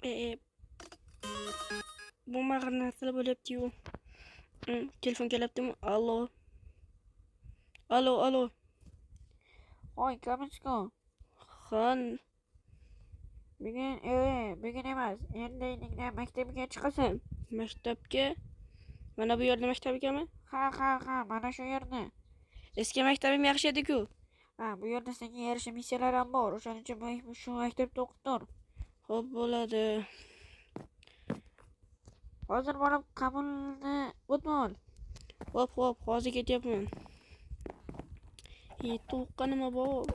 E, bu narsa bo'lyapti-yu. Telefon kelyaptimi? Allo. Allo. Voy, Kamichko. Xon, Bugun emas. Endi maktabga chiqasan. maktabga. Mana bu yerda maktab ekanmi? Ha, mana shu yerda. Eski maktabim yaxshi edi-ku. Ha, bu yerda senga yarasha missiyalar ham bor. O'shaning uchun shu maktabda o'qib tur. Xo'p, bo'ladi. Hozir borib qabulni o'tma ol. Xo'p, hozir ketyapman. To'qqa nima bor?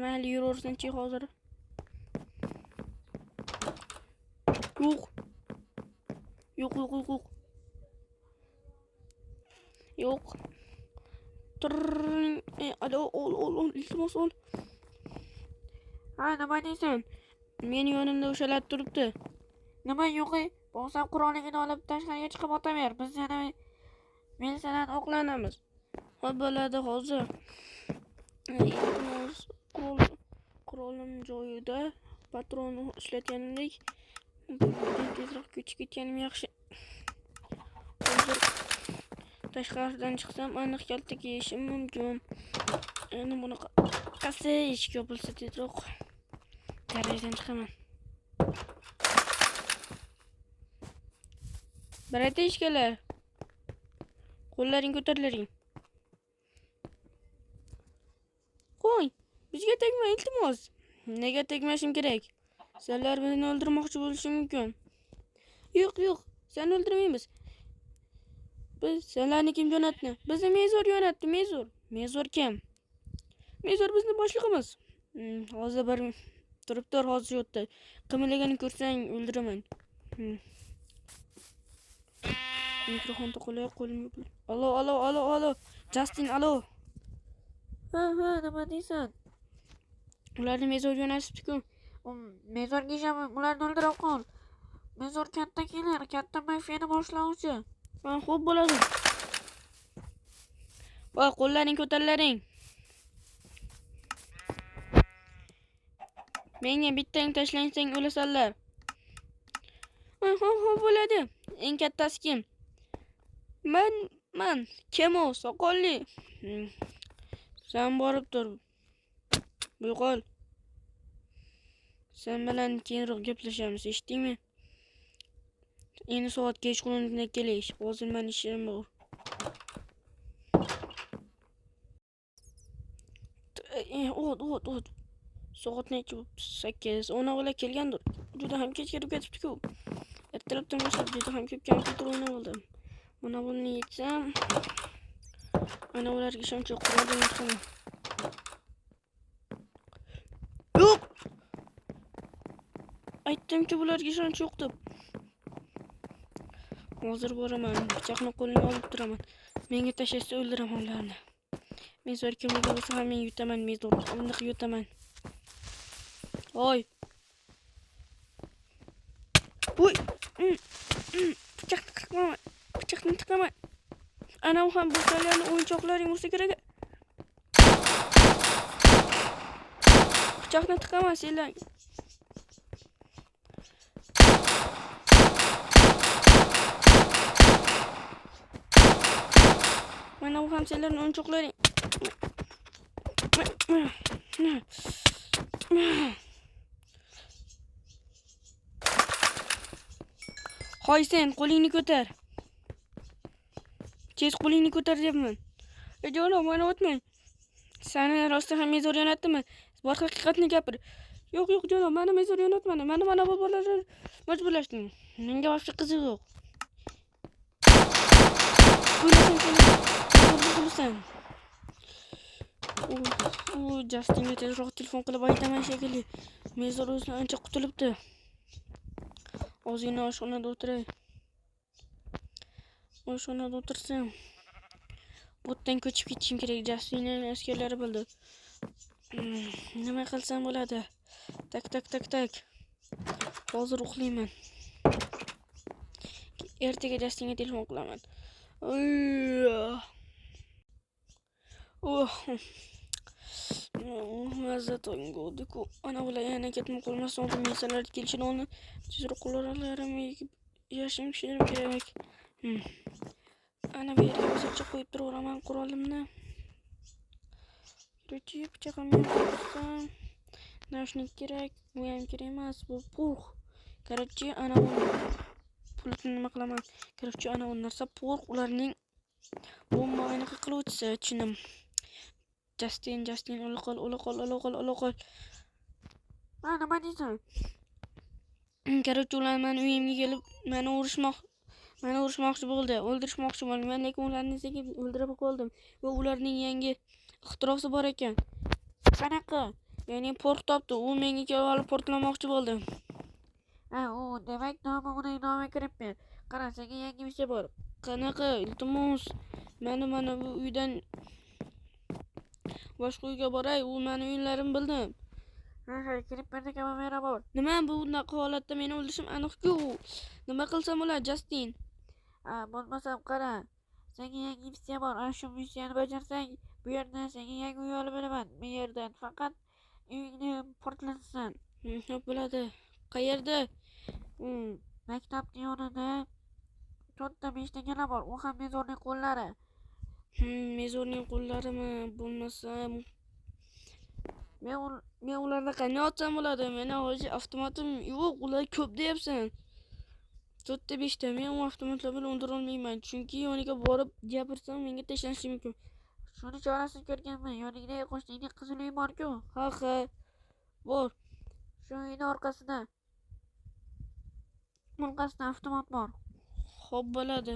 Mayli, yuraversin-chi hozir. Yo'q. Trrrring. Alo, ol, iltimos ol. Ha, nima deysan? Meni yonimda o'shalar turibdi. Nima yo'q-ey? Bo'lsam qurolingni olib tashqariga chiqib otaver. Biz seni milisadan o'qlanamiz. Xo'p, bo'ladi hozir. Iltimos, qurolim joyida. Patronni ishlatganimdek. Tezroq ko'chib ketganim yaxshi. Hozir tashqaridan chiqsam aniq kaltak yeyishim mumkin. Endi bunaqa qasi eshik yopilsa tezroq derazadan chiqaman. Barata eshikalar. Qo'llaring ko'tarilaring. Qo'y, bizga tegma iltimos. Nega tegmashim kerak? Senlar meni o'ldirmoqchi bo'lishi mumkin. Yo'q, seni o'ldirmaymiz. Biz senlarni kim jo'natdi? Bizni Mezor jo'natdi, Mezor kim? Mezor bizni boshlig'imiz. Hozir bir turibdi, hozir yo'qda. Qimillaganini ko'rsang o'ldiraman. Mikrofonni qo'lay qo'limga. Allo. Justin, allo. Ha, nima deysan? Ularni Mezor jo'natibdi-ku. Mezorga ishonma, ularni o'ldirib qol. Mezor katta kelar, katta mafiyani boshlovchi. Xo'p, bo'ladi. Voy, qo'llaring ko'tarilaring. Menga bittang tashlansang o'lasanlar. Xo'p, bo'ladi. Eng kattasi kim? Man. Kim u? Soqolli. Sen borib tur. Yo'qol. Sen bilan keyinroq gaplashamiz, eshitdingmi? Endi soat kechqurunga kelish. Hozir men ishim bor. O't. Soat necha? 8. Ona bola kelgandir. Juda ham kech kelib ketibdi-ku. Ertalabdan boshlab juda ham ko'p kompyuter o'ynab oldim. Mana buni yetsam, ana ularga ishonch yo'q. Yo'q. Aytdimki bularga ishonch yo'q deb. Hozir boraman, pichoqni qo'limga olib turaman. Menga tashlasa o'ldiraman ularni. Mezor kimligi bo'lsa ham men yutaman, Mezor. Aniq yutaman. Oy. Voy. Pichoqni tiqaman. Ana u ham bu sallarni o'yinchoqlaring bo'lsa kerak. Pichoqni tiqaman senlar. Mana bu ham senlarning o'yinchoqlaring. Hoy sen, qo'lingni ko'tar. Tez qo'lingni ko'tar deyapman. Jo'no, mana o'tmang. Seni rostdan ham Mezor jo'natdimi? Bor haqiqatni gapir. Yo'q, jo'no, meni Mezor jo'natmadi. Mana bu bolalar majburlashdim. Menga boshqa qiziq yo'q. Bo'lasan. Justinga tezroq telefon qilib aytaman shekilli. Mezor o'zidan ancha qutulibdi. Ozgina oshxonada o'tiray. Oshxonada o'tirsam, bo'tdan ko'chib ketishim kerak. Justinning askarlari bo'ldi. Nima qilsam bo'ladi? Tak. Hozir uxlayman. Ertaga Justinga telefon qilaman. mazza tonguvdi-ku. Ana bular yana ketmay qolmasdan oldin mesalar kelishini olni tezroq qo'llarim yigib yashirishim kerak. Ana bu yerga hozircha qo'yib turaveraman qurolimni. Ruchi pichog'im yo'q. Nashnik kerak, bu ham kerak emas, bu purg. Короче, ana bu pultni nima qilaman? Короче, ana bu narsa purg, ularning bombani qiluvchisi, chinim. Justin, o'la qol. Nima deysan? Короче, ular meni uyimga kelib, meni urishmoqchi bo'ldi, o'ldirishmoqchi bo'ldi. Men lekin ularni sekin o'ldirib qoldim. Va ularning yangi ixtirosi bor ekan. Qanaqa? Ya'ni port topdi. U menga kelib olib portlamoqchi bo'ldi. U demak uning nomiga kiribdi. Qara, senga yangi missiya bor. Qanaqa? Iltimos, mana bu uydan boshqa uyga boray. U meni uylarim bildim. Kirib berdi kamera bor. Nima bu bunaqa holatda meni o'ldirishim aniq-ku. Nima qilsam bo'ladi, Justin? Bo'lmasam qara. Senga yangi missiya bor. Ana shu missiyani bajarsang, bu yerdan senga yangi uy olib beraman. Bu yerdan faqat uyingni portlatsan. Xo'p, bo'ladi. Qayerda? Maktabning yonida 4-5 ta bor. U ham mezorning qo'llari. Mezorning qo'llarimi? Bo'lmasam men ularni qanday otsam bo'ladi? Meni hozir avtomatim yo'q, ular ko'p deyapsan. 4-5 ta. Men u avtomatlar bilan o'ldira olmayman, chunki yoniga borib gapirsam menga tashlanishi mumkin. Shuni chorasini ko'rganman. Yoningda qo'shningda qizil uy bor-ku. Ha, bor. Shu uyning orqasida avtomat bor. Xo'p, bo'ladi.